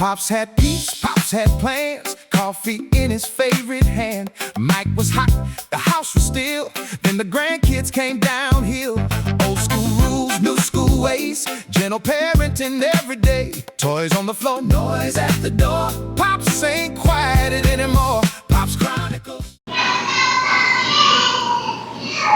Pops had peace, Pops had plans, coffee in his favorite hand. Mike was hot, the house was still, then the grandkids came downhill. Old school rules, new school ways, gentle parenting every day. Toys on the floor, noise at the door. Pops ain't quieted anymore. Pops Chronicles.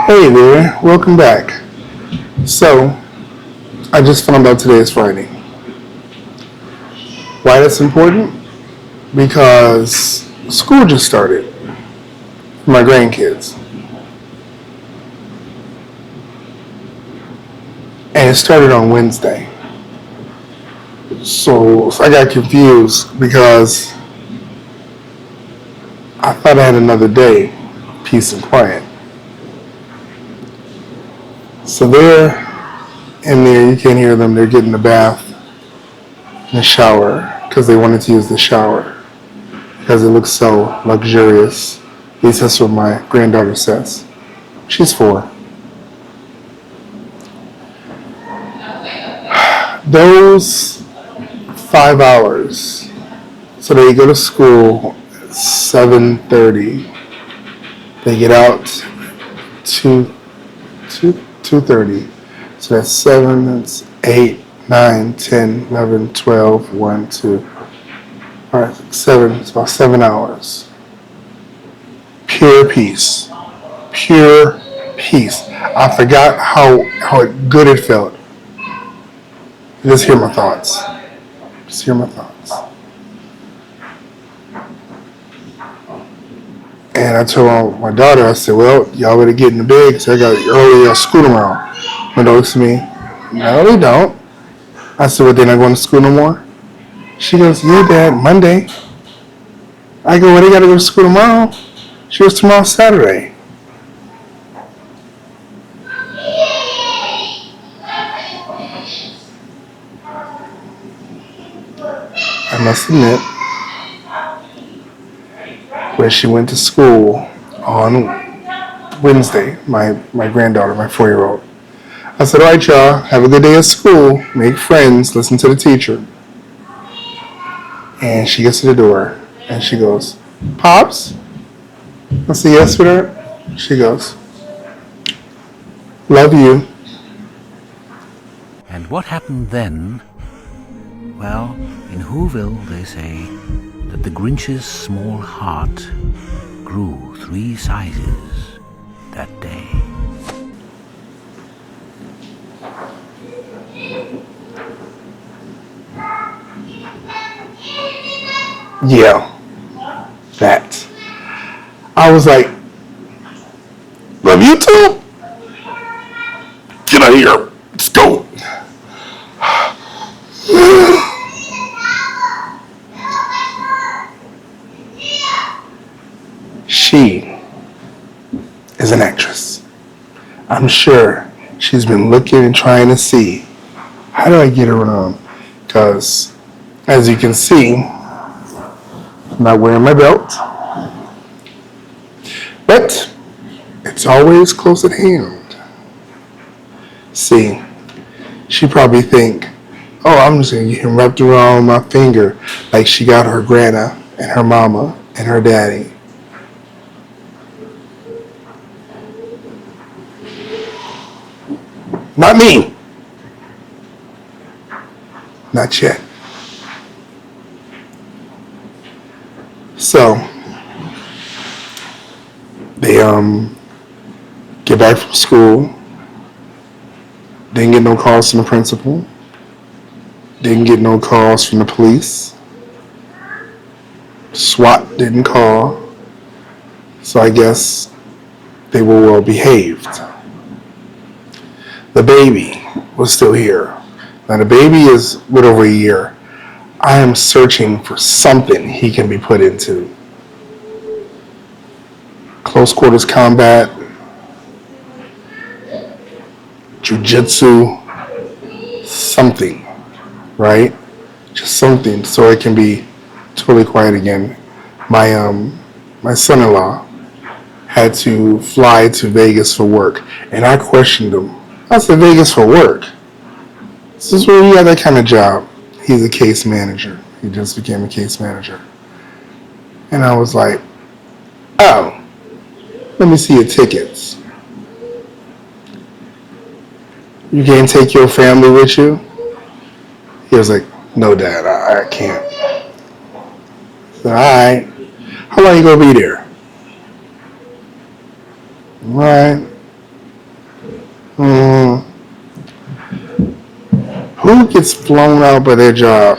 Hey there, welcome back. So, I just found out today is Friday. Why that's important? Because school just started for my grandkids. And it started on Wednesday. So I got confused because I thought I had another day, peace and quiet. So they're in there, you can't hear them, they're getting the bath and the shower because they wanted to use the shower because it looks so luxurious. At least that's what my granddaughter says. She's 4. Those 5 hours, so they go to school at 7:30. They get out 2:30. So that's 7, that's 8, 9, 10, 11, 12, 1, 2, 5, 6, 7. It's about 7 hours. Pure peace. Pure peace. I forgot how good it felt. Just hear my thoughts. Just hear my thoughts. And I told my daughter, I said, well, y'all better get in the bed because I got early school tomorrow. My daughter looks at me, no, they don't. I said, well, they're not going to school no more? She goes, yeah, Dad, Monday. I go, well, they got to go to school tomorrow. She goes, tomorrow's Saturday. I must admit, when she went to school on Wednesday, my granddaughter, my 4-year-old, I said, all right, y'all, have a good day at school, make friends, listen to the teacher. And she gets to the door, and she goes, Pops? I said, yes, sweetheart? She goes, love you. And what happened then? Well, in Whoville they say that the Grinch's small heart grew 3 sizes that day. Yeah, that. I was like, love you too? Get out of here. Let's go. She is an actress. I'm sure she's been looking and trying to see, how do I get around? Because, as you can see, I'm not wearing my belt. But it's always close at hand. See, she probably think, oh, I'm just going to get him wrapped around my finger like she got her grandma and her mama and her daddy. Not me. Not yet. So, they get back from school. Didn't get no calls from the principal. Didn't get no calls from the police. SWAT didn't call. So I guess they were well behaved. The baby was still here. Now the baby is with over a year. I am searching for something he can be put into. Close quarters combat, jiu-jitsu, something, right? Just something so it can be totally quiet again. My son-in-law had to fly to Vegas for work, and I questioned him. I said, Vegas for work? This is where you got that kind of job. He's a case manager. He just became a case manager. And I was like, oh, let me see your tickets. You can't take your family with you? He was like, no, Dad, I can't. I said, all right. How long you gonna be there? All right. Who gets flown out by their job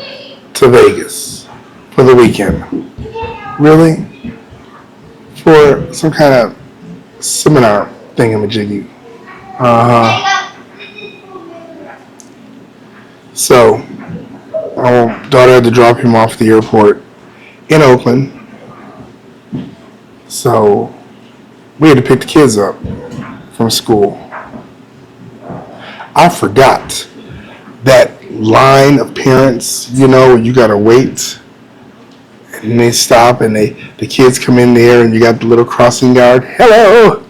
to Vegas for the weekend? Really? For some kind of seminar thingamajiggy. So, our daughter had to drop him off at the airport in Oakland. So, we had to pick the kids up from school. I forgot that line of parents, you gotta wait. And they stop and the kids come in there and you got the little crossing guard. Hello!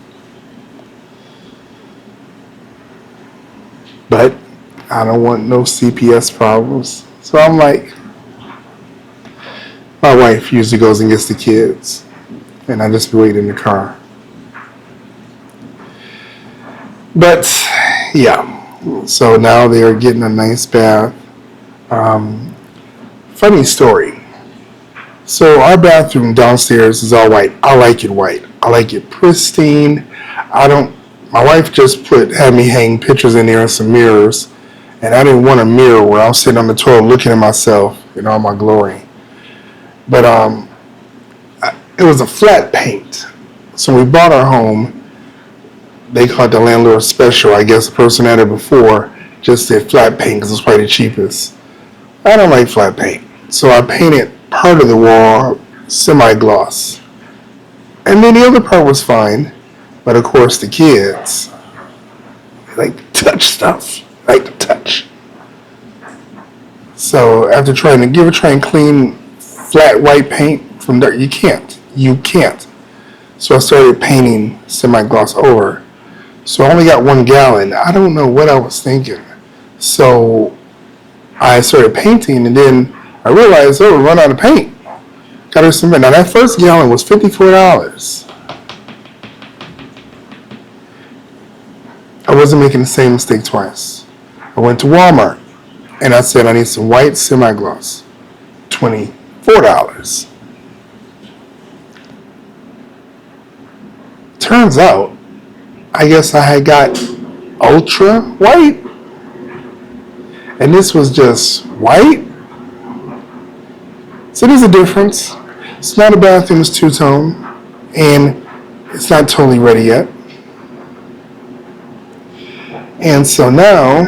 But I don't want no CPS problems. So I'm like, my wife usually goes and gets the kids. And I just be waiting in the car. But, yeah. So now they are getting a nice bath. Funny story. So our bathroom downstairs is all white. I like it white. I like it pristine. My wife just had me hang pictures in there and some mirrors. And I didn't want a mirror where I was sitting on the toilet looking at myself in all my glory. But it was a flat paint. So when we bought our home, they called the landlord special. I guess the person had it before just did flat paint because it's probably the cheapest. I don't like flat paint. So I painted part of the wall semi-gloss. And then the other part was fine. But of course the kids like to touch stuff. Like to touch. So after trying to try and clean flat white paint from dirt, you can't. So I started painting semi-gloss over. So I only got 1 gallon. I don't know what I was thinking. So I started painting and then I realized, we run out of paint. Got her some. Now that first gallon was $54. I wasn't making the same mistake twice. I went to Walmart and I said I need some white semi-gloss. $24. Turns out, I guess I had got ultra white. And this was just white. So there's a difference. It's not a bathroom, it's two-tone. And it's not totally ready yet. And so now,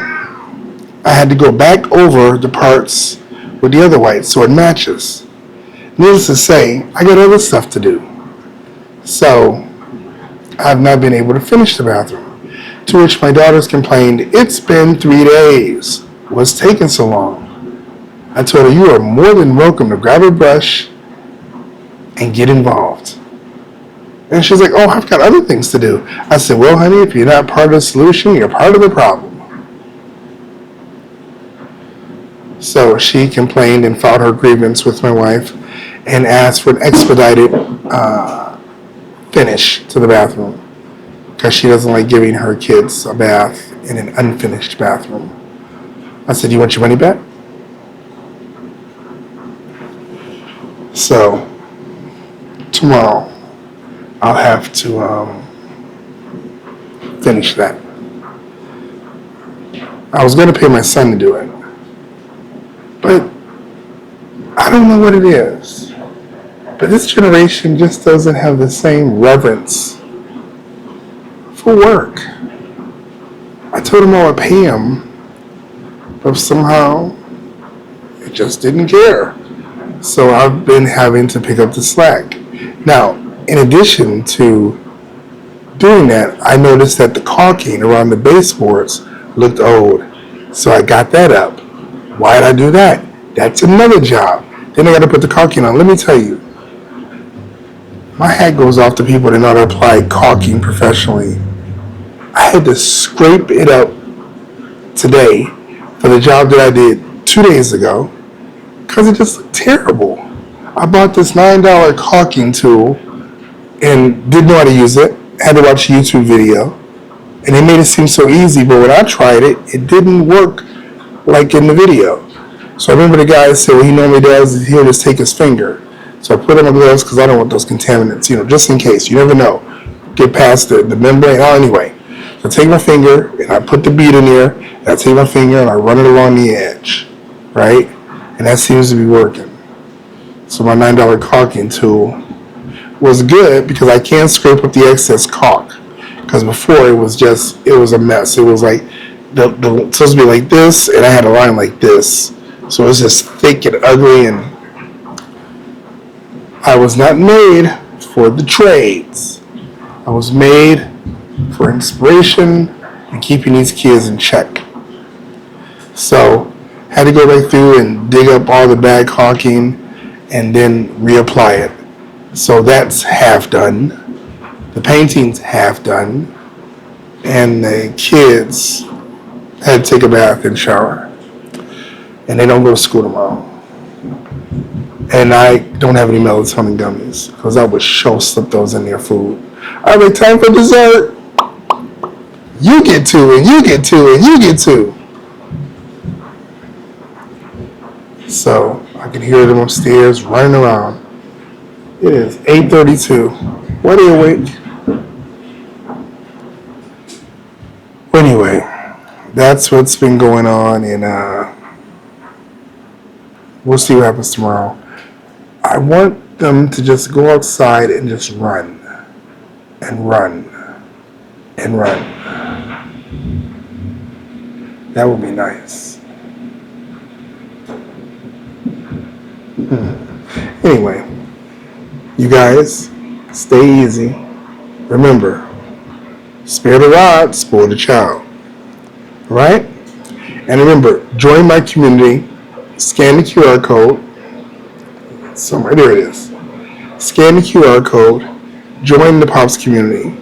I had to go back over the parts with the other white so it matches. Needless to say, I got other stuff to do. So, I've not been able to finish the bathroom. To which my daughters complained, it's been 3 days. What's taking so long? I told her, you are more than welcome to grab a brush and get involved. And she's like, oh, I've got other things to do. I said, well, honey, if you're not part of the solution, you're part of the problem. So she complained and filed her grievance with my wife and asked for an expedited finish to the bathroom because she doesn't like giving her kids a bath in an unfinished bathroom. I said, you want your money back? So tomorrow I'll have to finish that. I was going to pay my son to do it, but I don't know what it is. But this generation just doesn't have the same reverence for work. I told him I would pay him, but somehow it just didn't care. So I've been having to pick up the slack. Now, in addition to doing that, I noticed that the caulking around the baseboards looked old. So I got that up. Why did I do that? That's another job. Then I got to put the caulking on. Let me tell you, my hat goes off to people that know how to apply caulking professionally. I had to scrape it up today for the job that I did 2 days ago. because it just looked terrible. I bought this $9 caulking tool and didn't know how to use it. Had to watch a YouTube video. And they made it seem so easy, but when I tried it, it didn't work like in the video. So I remember the guy said what he normally does is he'll just take his finger. So I put on my gloves because I don't want those contaminants, just in case. You never know. Get past the membrane. Oh, anyway. So I take my finger and I put the bead in there. And I take my finger and I run it along the edge. Right? And that seems to be working. So my $9 caulking tool was good because I can scrape up the excess caulk. Because before it was a mess. It was like, the supposed to be like this, and I had a line like this. So it was just thick and ugly, and I was not made for the trades. I was made for inspiration and keeping these kids in check. So had to go back through and dig up all the bad caulking and then reapply it. So that's half done. The painting's half done. And the kids had to take a bath and shower. And they don't go to school tomorrow. And I don't have any melatonin gummies because I would sure slip those in their food. All right, time for dessert. You get two, and you get two, and you get two. So I can hear them upstairs running around. It is 8:32. Why are they awake? Anyway, that's what's been going on, and we'll see what happens tomorrow. I want them to just go outside and just run. And run. And run. That would be nice. Anyway, you guys, stay easy. Remember, spare the rod, spoil the child. Right? And remember, join my community. Scan the QR code. Somewhere, there it is. Scan the QR code. Join the Pops community.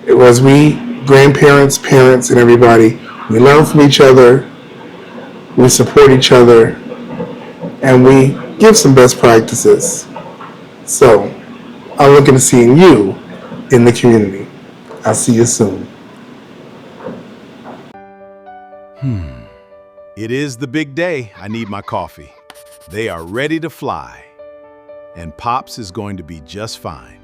It was we, grandparents, parents, and everybody. We learn from each other. We support each other. And we give some best practices. So, I'm looking to seeing you in the community. I'll see you soon. It is the big day. I need my coffee. They are ready to fly. And Pops is going to be just fine.